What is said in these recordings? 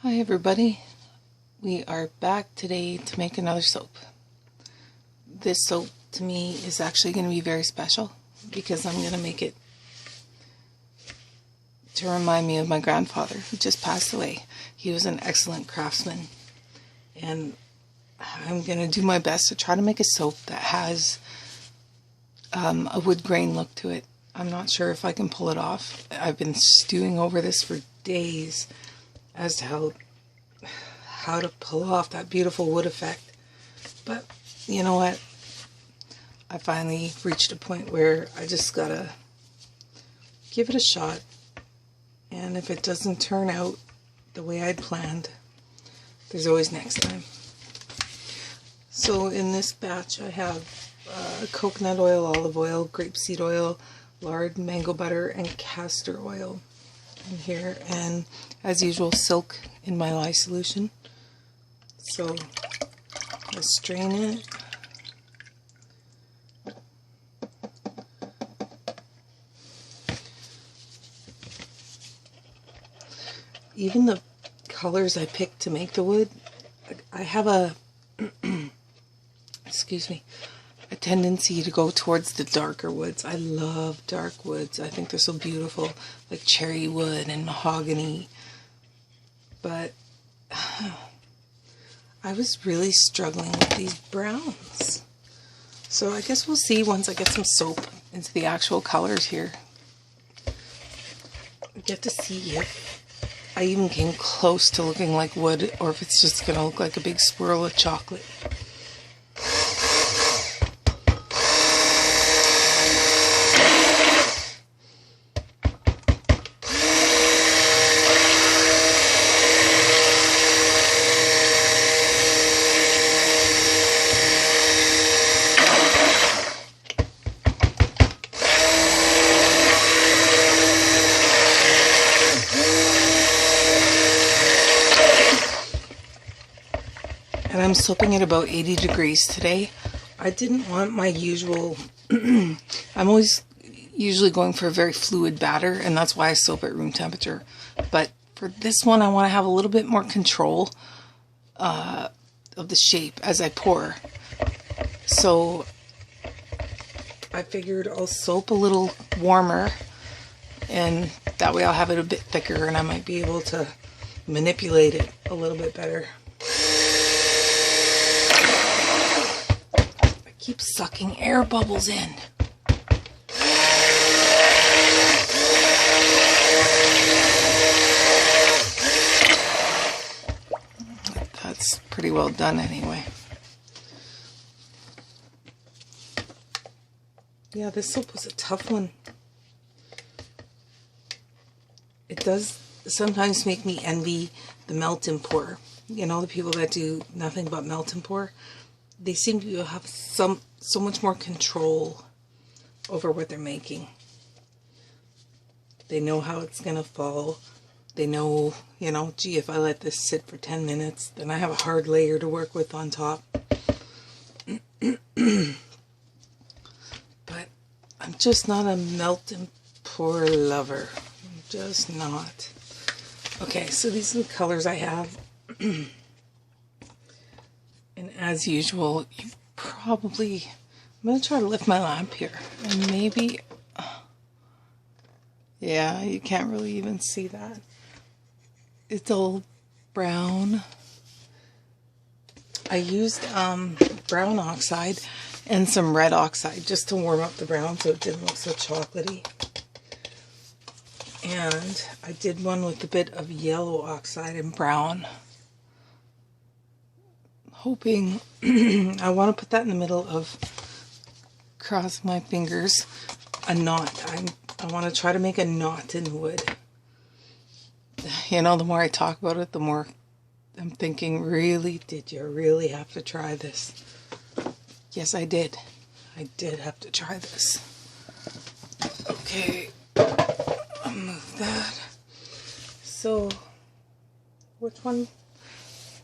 Hi everybody, we are back today to make another soap. This soap to me is actually going to be very special because I'm going to make it to remind me of my grandfather who just passed away. He was an excellent craftsman, and I'm going to do my best to try to make a soap that has a wood grain look to it. I'm not sure if I can pull it off. I've been stewing over this for days as to how to pull off that beautiful wood effect. But you know what? I finally reached a point where I just gotta give it a shot. And if it doesn't turn out the way I'd planned, there's always next time. So in this batch I have coconut oil, olive oil, grapeseed oil, lard, mango butter, and castor oil in here, and as usual silk in my lye solution. So let's strain it. Even the colors I picked to make the wood, I have a excuse me, a tendency to go towards the darker woods. I love dark woods. I think they're so beautiful, like cherry wood and mahogany. But I was really struggling with these browns. So I guess we'll see once I get some soap into the actual colors here. I get to see if I even came close to looking like wood, or if it's just going to look like a big swirl of chocolate. And I'm soaping at about 80 degrees today. I didn't want my usual, I'm always usually going for a very fluid batter, and that's why I soap at room temperature. But for this one, I want to have a little bit more control of the shape as I pour. So I figured I'll soap a little warmer, and that way I'll have it a bit thicker and I might be able to manipulate it a little bit better. Keep sucking air bubbles in. That's pretty well done anyway. Yeah, this soap was a tough one. It does sometimes make me envy the melt and pour. You know, the people that do nothing but melt and pour. They seem to have so much more control over what they're making. They know how it's going to fall. They know, gee, if I let this sit for 10 minutes, then I have a hard layer to work with on top. But I'm just not a melt and pour lover. I'm just not. Okay, so these are the colors I have. And as usual, you probably, I'm going to try to lift my lamp here, and maybe, yeah, you can't really even see that. It's all brown. I used brown oxide and some red oxide just to warm up the brown so it didn't look so chocolatey. And I did one with a bit of yellow oxide and brown. Hoping, I want to put that in the middle of, cross my fingers, a knot. I want to try to make a knot in wood. You know, the more I talk about it, the more I'm thinking, really, did you really have to try this? Yes, I did. I did have to try this. Okay, I'll move that. So, which one?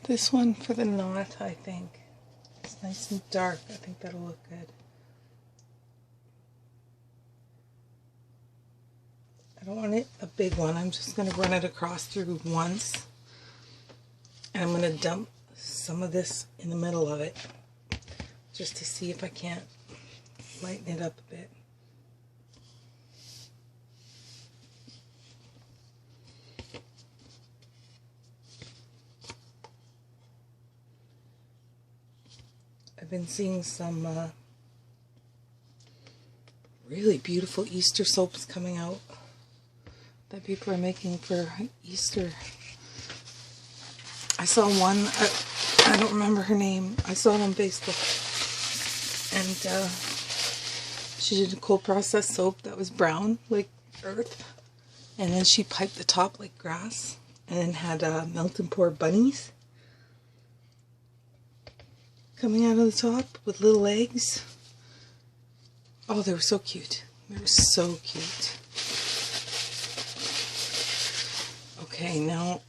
This one for the knot, I think. It's nice and dark. I think that'll look good. I don't want it a big one. I'm just going to run it across through once. And I'm going to dump some of this in the middle of it just to see if I can't lighten it up a bit. I've been seeing some really beautiful Easter soaps coming out that people are making for Easter. I saw one, I don't remember her name, I saw it on Facebook, and she did a cold processed soap that was brown like earth, and then she piped the top like grass, and then had melt and pour bunnies coming out of the top with little eggs. Oh, they were so cute. They were so cute. Okay, now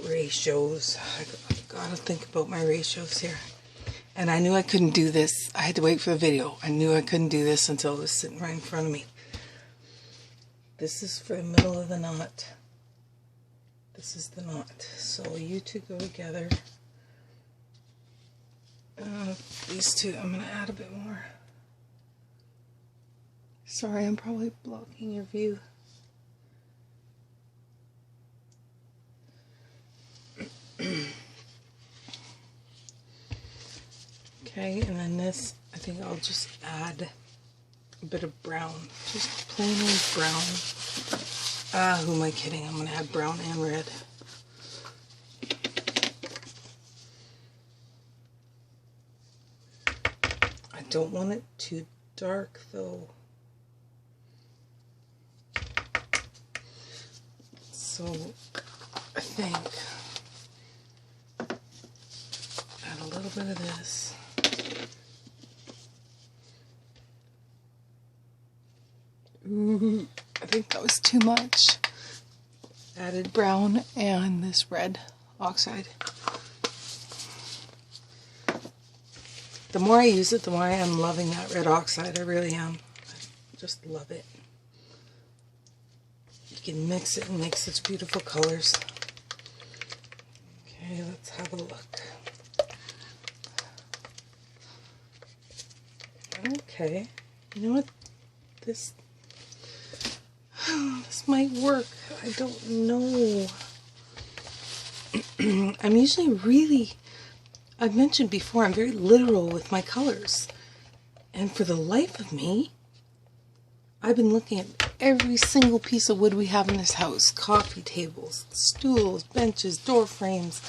ratios. I gotta think about my ratios here. And I knew I couldn't do this. I had to wait for the video. I knew I couldn't do this until it was sitting right in front of me. This is for the middle of the knot. This is the knot. So you two go together. These two, I'm going to add a bit more. Sorry, I'm probably blocking your view. Okay, and then this, I think I'll just add a bit of brown. Just plain old brown. Who am I kidding? I'm going to add brown and red. I don't want it too dark though. So I think add a little bit of this. Ooh, I think that was too much. Added brown and this red oxide. The more I use it, the more I am loving that red oxide. I really am. I just love it. You can mix it and make such beautiful colors. Okay, let's have a look. Okay, you know what? This might work. I don't know. I'm usually really, I've mentioned before, I'm very literal with my colors. And for the life of me, I've been looking at every single piece of wood we have in this house. Coffee tables, stools, benches, door frames.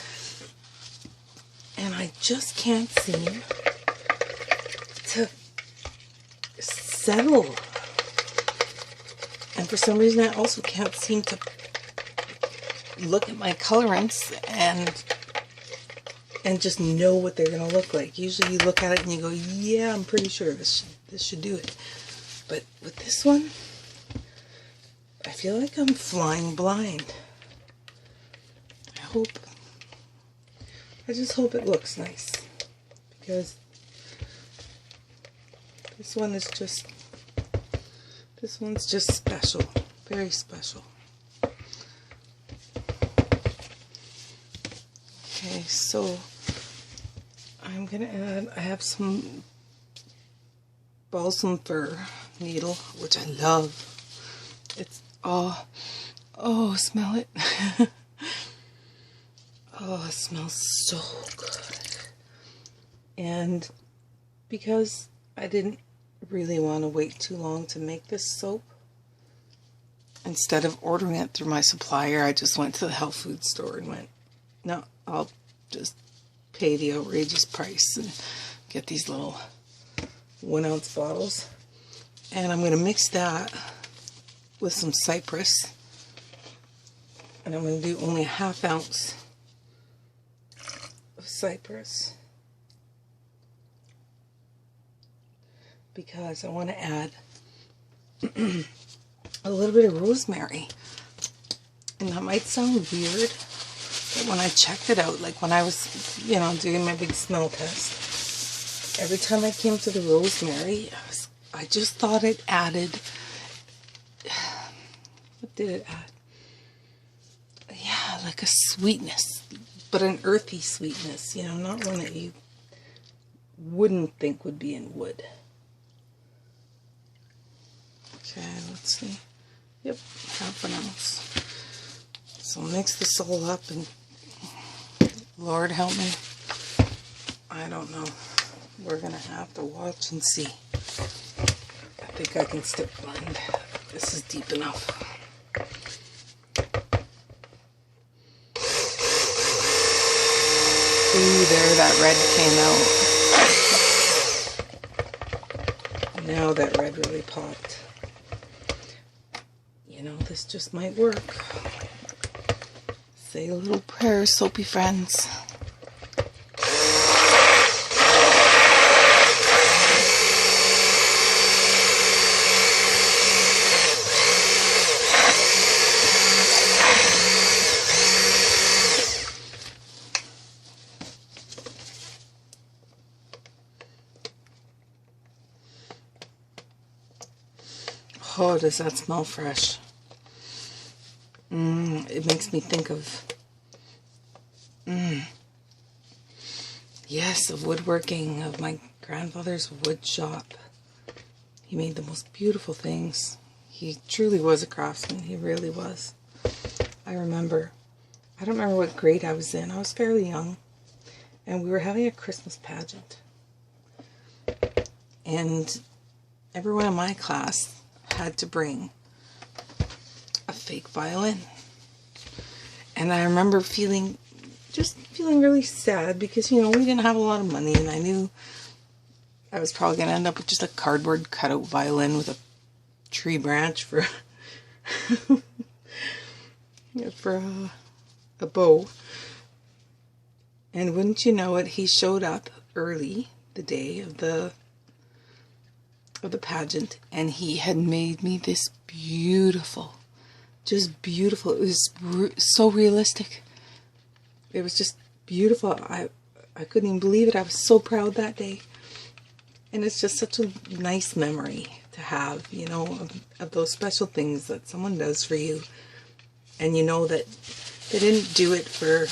And I just can't seem to settle. And for some reason I also can't seem to look at my colorants and just know what they're going to look like. Usually you look at it and you go, yeah, I'm pretty sure this should do it. But with this one, I feel like I'm flying blind. I just hope it looks nice, because this one's just special, very special. Okay, so I'm gonna add, I have some balsam fir needle, which I love. It's, oh, smell it. Oh, it smells so good. And because I didn't really want to wait too long to make this soap, instead of ordering it through my supplier, I just went to the health food store and went, no, I'll just pay the outrageous price and get these little 1 ounce bottles. And I'm going to mix that with some cypress, and I'm going to do only a 1/2 ounce of cypress, because I want to add a little bit of rosemary. And that might sound weird, but when I checked it out, like when I was, doing my big smell test, every time I came to the rosemary, I just thought it added, what did it add? Yeah, like a sweetness, but an earthy sweetness, you know, not one that you wouldn't think would be in wood. Okay, let's see. Yep, 1/2 ounce. So mix this all up, and Lord help me, I don't know. We're gonna have to watch and see. I think I can stick blend. This is deep enough. Ooh, there, that red came out. Now that red really popped. You know, this just might work. Say a little prayer, soapy friends. Oh, does that smell fresh? It makes me think of, yes, of woodworking, of my grandfather's wood shop. He made the most beautiful things. He truly was a craftsman. He really was. I don't remember what grade I was in. I was fairly young. And we were having a Christmas pageant. And everyone in my class had to bring a fake violin. And I remember feeling really sad because, you know, we didn't have a lot of money, and I knew I was probably going to end up with just a cardboard cutout violin with a tree branch for for a bow. And wouldn't you know it, he showed up early the day of the pageant, and he had made me this beautiful, just beautiful. It was so realistic. It was just beautiful. I couldn't even believe it. I was so proud that day. And it's just such a nice memory to have, you know, of those special things that someone does for you. And you know that they didn't do it for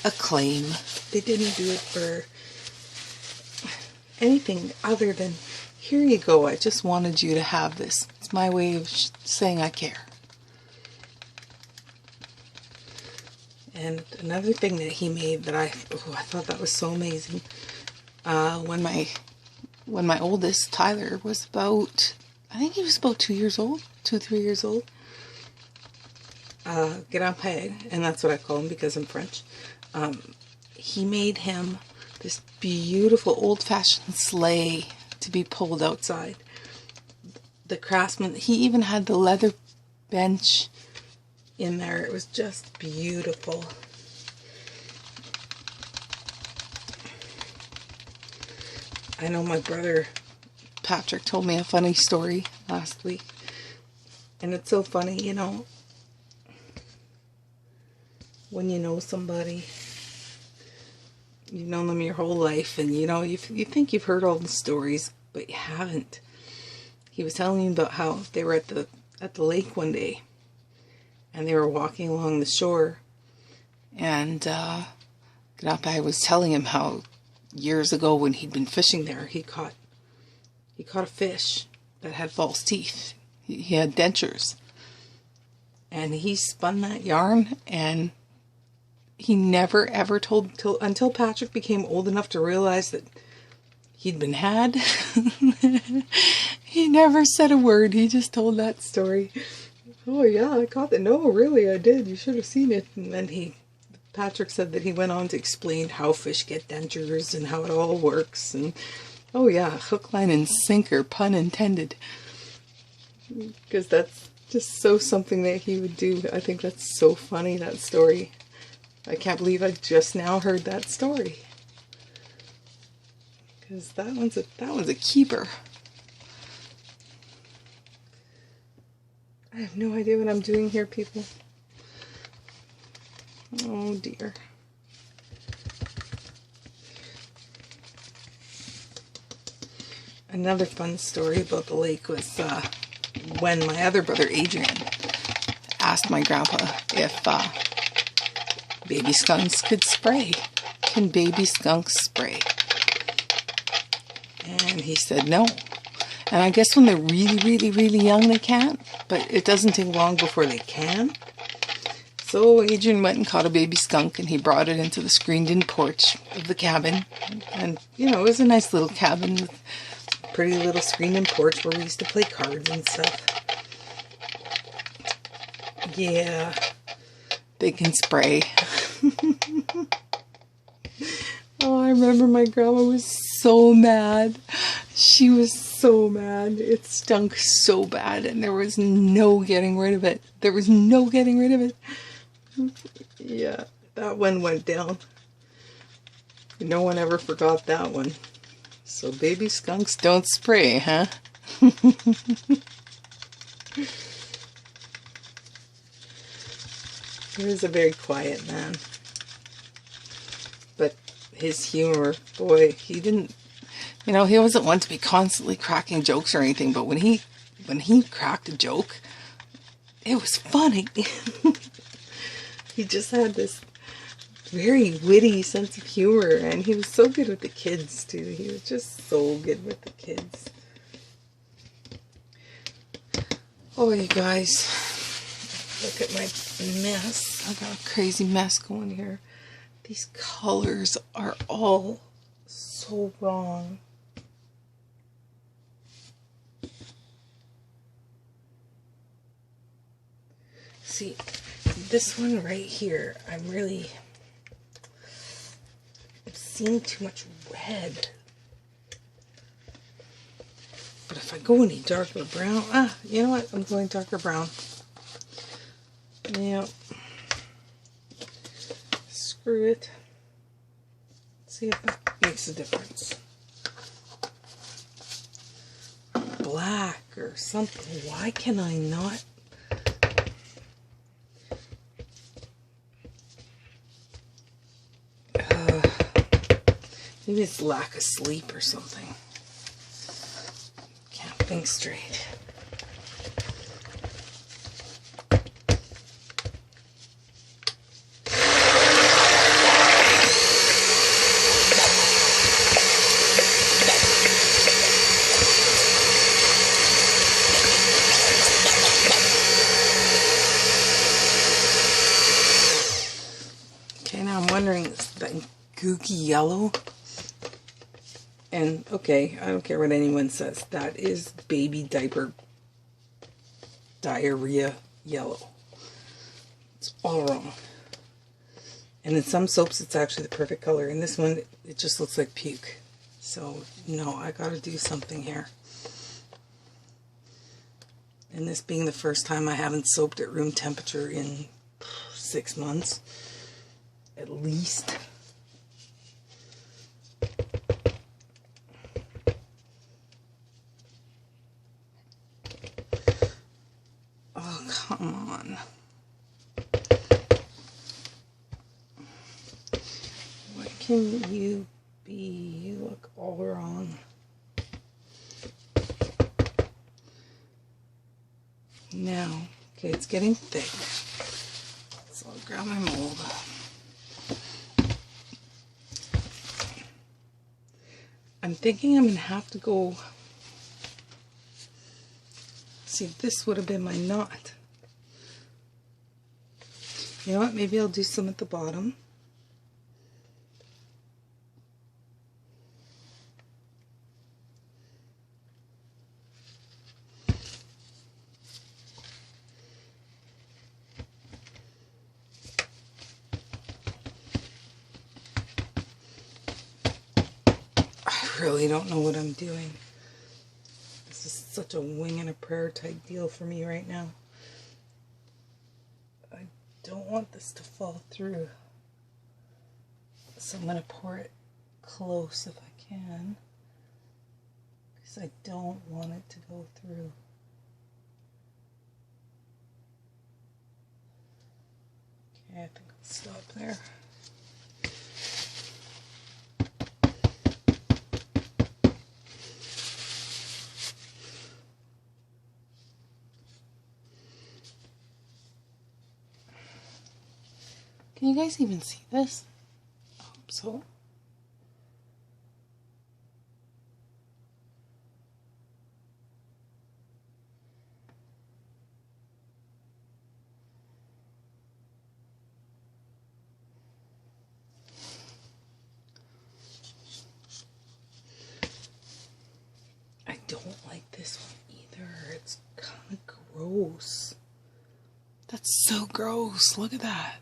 acclaim. They didn't do it for anything other than, here you go, I just wanted you to have this. It's my way of saying I care. And another thing that he made that I thought that was so amazing, when my oldest, Tyler, was about, I think he was about 2 years old, 3 years old. Grandpa, and that's what I call him because I'm French. He made him this beautiful old-fashioned sleigh to be pulled outside. The craftsman, he even had the leather bench in there. It was just beautiful. I know my brother Patrick told me a funny story last week, and it's so funny, you know, when you know somebody, you've known them your whole life, and you know, you think you've heard all the stories, but you haven't. He was telling me about how they were at the lake one day, and they were walking along the shore, and Grandpa was telling him how years ago when he'd been fishing there, he caught a fish that had false teeth. He had dentures, and he spun that yarn, and he never ever told until Patrick became old enough to realize that he'd been had. He never said a word. He just told that story. Oh yeah, I caught that. No, really, I did. You should have seen it. And then Patrick said that he went on to explain how fish get dentures and how it all works. And oh yeah, hook, line, and sinker, pun intended. Because that's just so something that he would do. I think that's so funny, that story. I can't believe I just now heard that story. Because that one's a keeper. I have no idea what I'm doing here, people. Oh dear. Another fun story about the lake was when my other brother Adrian asked my grandpa baby skunks could spray. Can baby skunks spray? And he said no. And I guess when they're really, really, really young, they can't. But it doesn't take long before they can. So Adrian went and caught a baby skunk, and he brought it into the screened-in porch of the cabin. And, you know, it was a nice little cabin with a pretty little screened-in porch where we used to play cards and stuff. Yeah, they can spray. Oh, I remember my grandma was so mad. She was so mad. It stunk so bad, and there was no getting rid of it. There was no getting rid of it. Yeah, that one went down. No one ever forgot that one. So baby skunks don't spray, huh? He was a very quiet man. But his humor, boy, he didn't, you know, he wasn't one to be constantly cracking jokes or anything, but when he cracked a joke, it was funny. He just had this very witty sense of humor, and he was so good with the kids too. He was just so good with the kids. Oh, you guys, look at my mess. I got a crazy mess going here. These colors are all so wrong. See, this one right here, I'm seeing too much red. But if I go any darker brown, you know what? I'm going darker brown. Yep. Screw it. See if that makes a difference. Black or something. Why can I not? Maybe it's lack of sleep or something. Can't think straight. Okay, now I'm wondering, is that gooky yellow? And, okay, I don't care what anyone says. That is baby diaper diarrhea yellow. It's all wrong. And in some soaps, it's actually the perfect color. In this one, it just looks like puke. So, no, I gotta do something here. And this being the first time I haven't soaped at room temperature in 6 months, at least. Come on. What can you be? You look all wrong. Now, okay, it's getting thick. So I'll grab my mold. I'm thinking I'm going to have to go. See, this would have been my knot. You know what? Maybe I'll do some at the bottom. I really don't know what I'm doing. This is such a wing and a prayer type deal for me right now. Don't want this to fall through, so I'm going to pour it close if I can, because I don't want it to go through. Okay, I think I'll stop there. Can you guys even see this? I hope so. I don't like this one either. It's kind of gross. That's so gross. Look at that.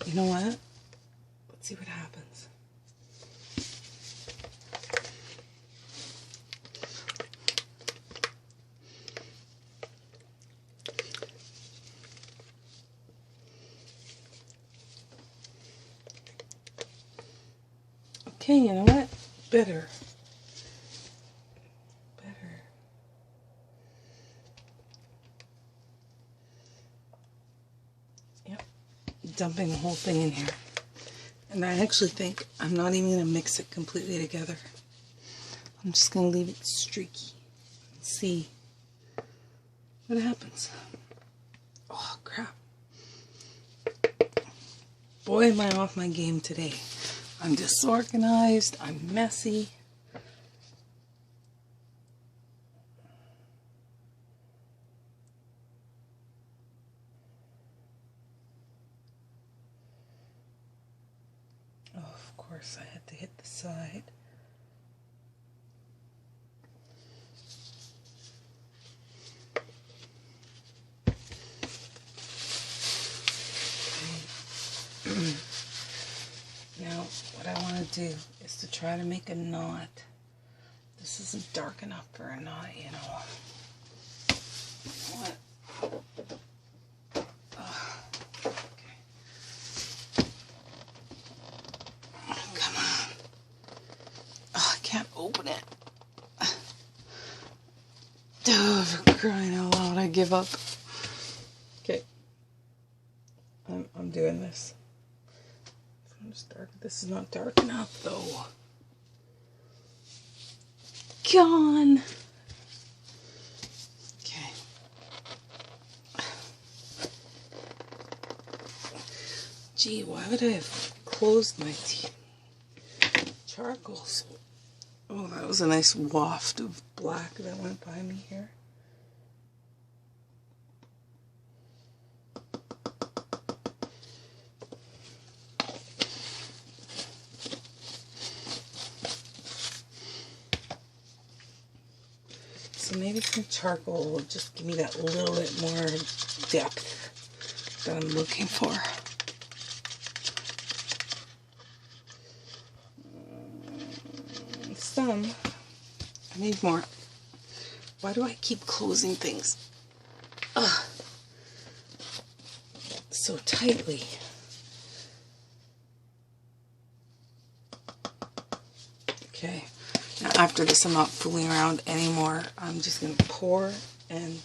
You know what? Let's see what happens. Okay, you know what? Better. Yep. Dumping the whole thing in here. And I actually think I'm not even going to mix it completely together. I'm just going to leave it streaky and see what happens. Oh, crap. Boy, am I off my game today. I'm disorganized. I'm messy. Oh, of course, I had to hit the side. Now, what I want to do is to try to make a knot. This isn't dark enough for a knot, you know. What? Okay. Come on. Oh, I can't open it. Oh, for crying out loud, I give up. Okay. I'm doing this. This is not dark enough, though. Gone. Okay. Gee, why would I have closed my charcoal? Oh, that was a nice waft of black that went by me here. So maybe some charcoal will just give me that little bit more depth that I'm looking for. Some. I need more. Why do I keep closing things? Ugh. So tightly. Okay. Now after this, I'm not fooling around anymore. I'm just going to pour and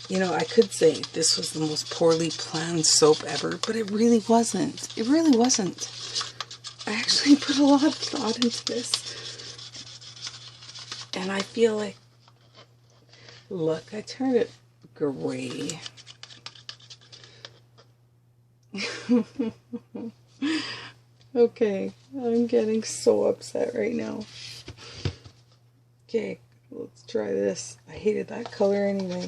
you know, I could say this was the most poorly planned soap ever, but it really wasn't. It really wasn't. I actually put a lot of thought into this. And I feel like, look, I turned it gray. Okay, I'm getting so upset right now. Okay, let's try this. I hated that color anyway.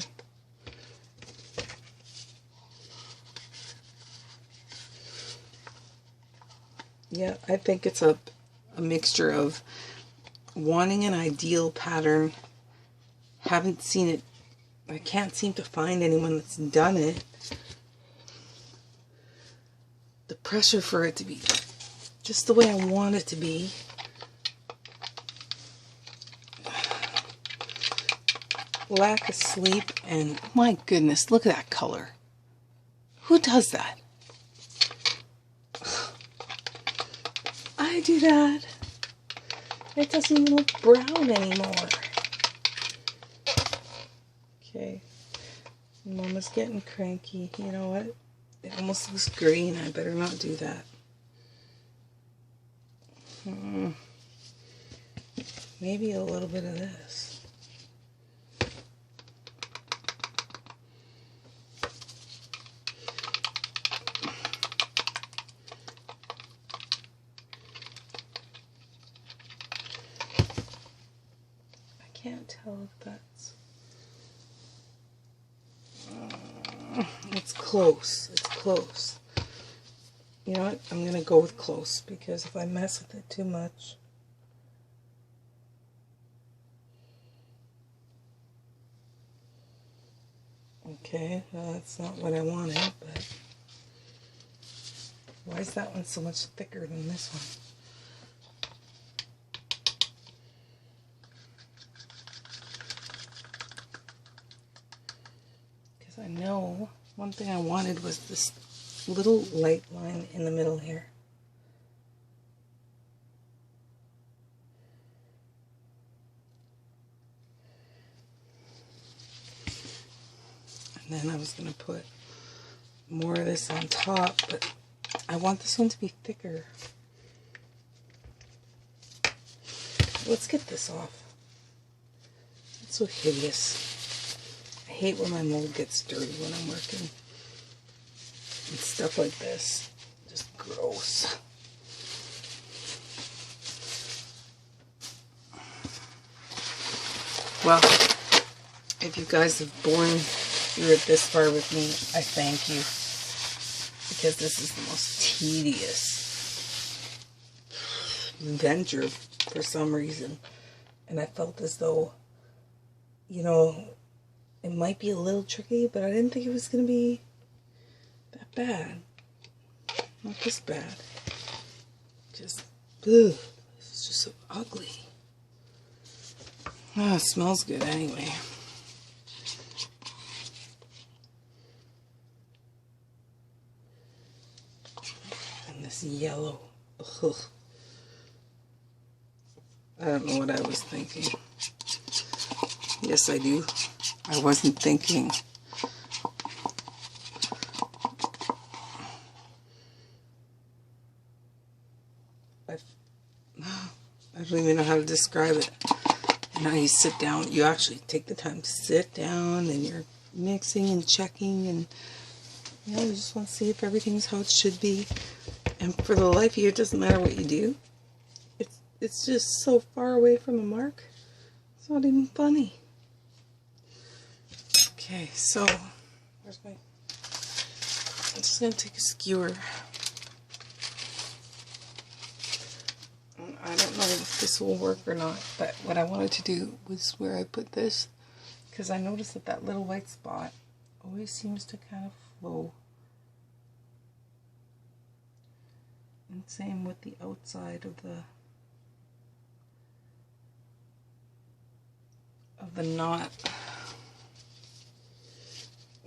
Yeah, I think it's a mixture of wanting an ideal pattern. Haven't seen it. I can't seem to find anyone that's done it. The pressure for it to be just the way I want it to be. Lack of sleep, and my goodness, look at that color. Who does that? I do that. It doesn't even look brown anymore. Okay. Mama's getting cranky. You know what? It almost looks green. I better not do that. Maybe a little bit of this. can't tell if that's... it's close. It's close. You know what? I'm going to go with close, because if I mess with it too much... Okay, well, that's not what I wanted, but... Why is that one so much thicker than this one? Because I know one thing I wanted was this little light line in the middle here. And then I was going to put more of this on top, but I want this one to be thicker. Let's get this off. It's so hideous. I hate when my mold gets dirty when I'm working. And stuff like this. Just gross. Well, if you guys have borne through it this far with me, I thank you. Because this is the most tedious venture for some reason. And I felt as though, you know, it might be a little tricky, but I didn't think it was going to be that bad. Not this bad. Just, ugh, it's just so ugly. Ah, it smells good anyway. And this yellow, ugh. I don't know what I was thinking. Yes, I do. I wasn't thinking. I don't even know how to describe it. You know, you sit down, you actually take the time to sit down and you're mixing and checking and, you know, you just want to see if everything's how it should be. And for the life of you, it doesn't matter what you do. It's just so far away from the mark. It's not even funny. Okay, so, where's my... I'm just going to take a skewer. I don't know if this will work or not, but what I wanted to do was where I put this, because I noticed that that little white spot always seems to kind of flow. And same with the outside of the knot.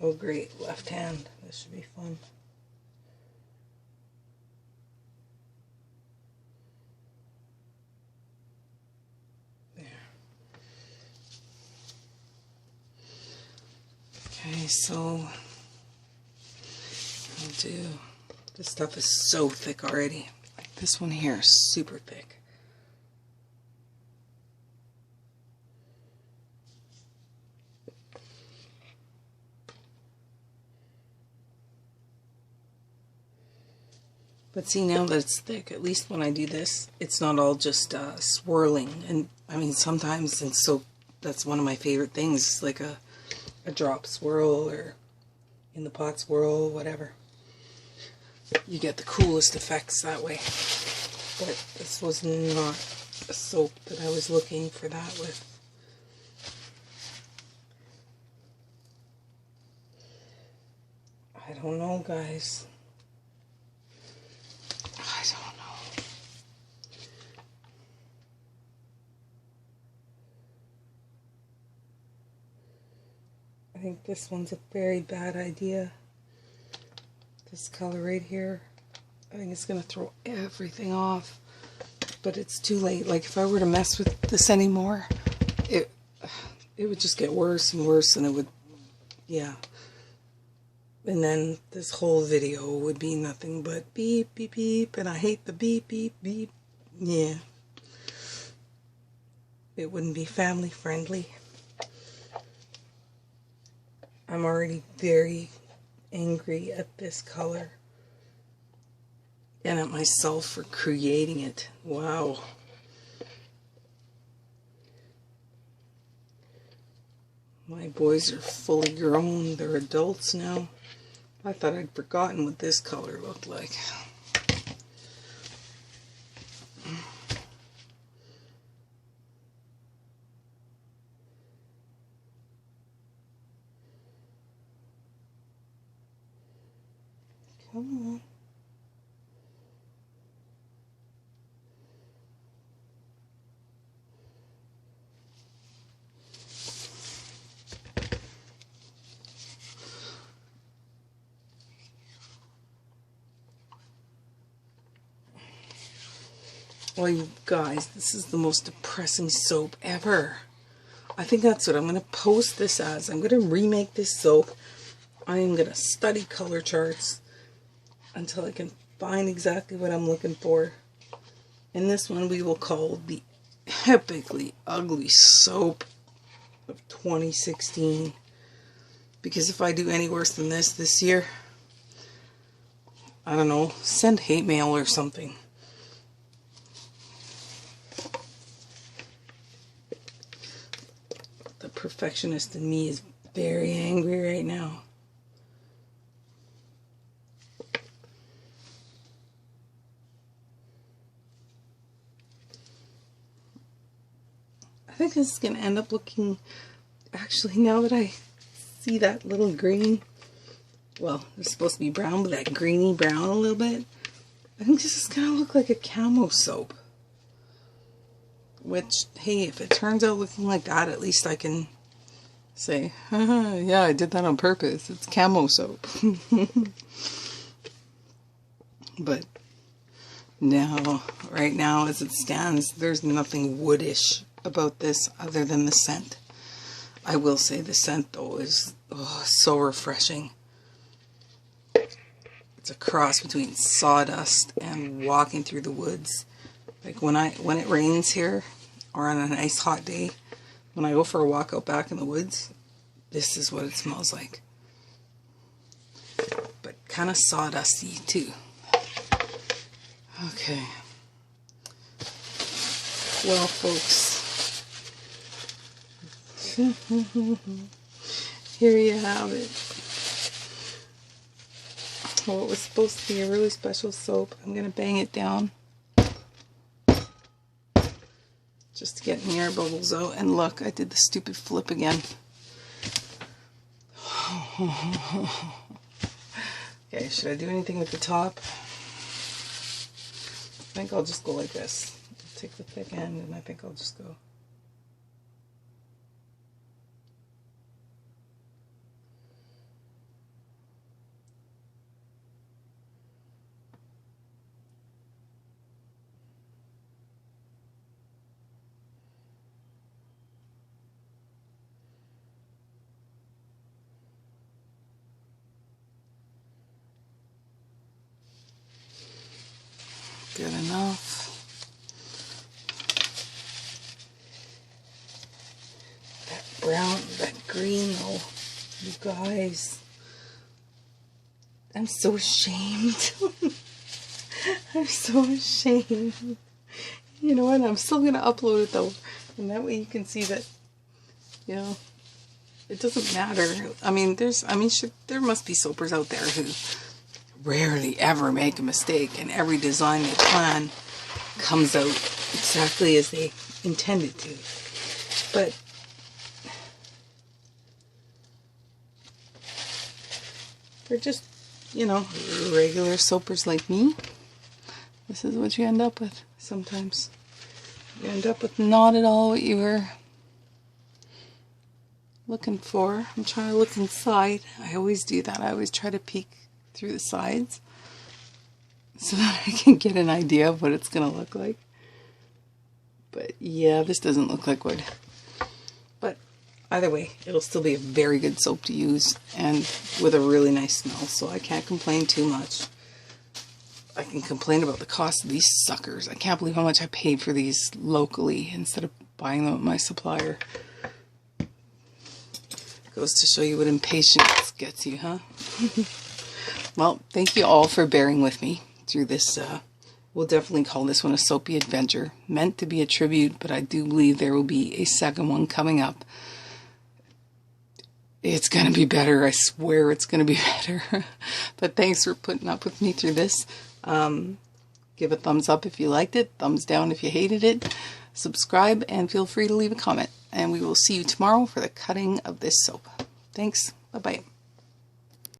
Oh great, left hand. This should be fun. There. Okay, so I'll do, this stuff is so thick already. Like this one here is super thick. But see, now that it's thick, at least when I do this, it's not all just swirling. And I mean, sometimes in soap, that's one of my favorite things, like a drop swirl or in the pot swirl, whatever. You get the coolest effects that way. But this was not a soap that I was looking for that with. I don't know, guys. I don't know. I think this one's a very bad idea. This color right here. I think it's going to throw everything off. But it's too late. Like if I were to mess with this anymore, it would just get worse and worse, and it would, yeah. And then this whole video would be nothing but beep, beep, beep, and I hate the beep, beep, beep. Yeah. It wouldn't be family friendly. I'm already very angry at this color. And at myself for creating it. Wow. My boys are fully grown. They're adults now. I thought I'd forgotten what this color looked like. Come on. Well, you guys, this is the most depressing soap ever. I think that's what I'm going to post this as. I'm going to remake this soap. I am going to study color charts until I can find exactly what I'm looking for. And this one we will call the epically ugly soap of 2016. Because if I do any worse than this year, I don't know, send hate mail or something. The perfectionist in me is very angry right now. I think this is going to end up looking, actually, now that I see that little green, well, it's supposed to be brown, but that greeny brown a little bit, I think this is going to look like a camo soap. Which, hey, if it turns out looking like that, at least I can say, yeah, I did that on purpose. It's camo soap. But now, right now, as it stands, there's nothing woodish about this other than the scent. I will say the scent, though, is so refreshing. It's a cross between sawdust and walking through the woods. Like when it rains here, or on a nice hot day, when I go for a walk out back in the woods, this is what it smells like. But kind of sawdusty too. Okay. Well, folks, here you have it. Well, it was supposed to be a really special soap. I'm going to bang it down just to get any air bubbles out. And look, I did the stupid flip again. Okay, should I do anything with the top? I think I'll just go like this. Take the thick end, and I think I'll just go. Good enough. That brown, that green, though, you guys. I'm so ashamed. I'm so ashamed. You know what? I'm still going to upload it, though. And that way you can see that, you know, it doesn't matter. I mean, there must be soapers out there who rarely ever make a mistake, and every design they plan comes out exactly as they intended to. But for just, you know, regular soapers like me, this is what you end up with sometimes. You end up with not at all what you were looking for. I'm trying to look inside. I always do that. I always try to peek through the sides so that I can get an idea of what it's going to look like. But yeah, this doesn't look like wood. But either way, it'll still be a very good soap to use and with a really nice smell, so I can't complain too much. I can complain about the cost of these suckers. I can't believe how much I paid for these locally instead of buying them at my supplier. Goes to show you what impatience gets you, huh? Well, thank you all for bearing with me through this. We'll definitely call this one a soapy adventure. Meant to be a tribute, but I do believe there will be a second one coming up. It's going to be better. I swear it's going to be better. But thanks for putting up with me through this. Give a thumbs up if you liked it. Thumbs down if you hated it. Subscribe and feel free to leave a comment. And we will see you tomorrow for the cutting of this soap. Thanks. Bye-bye.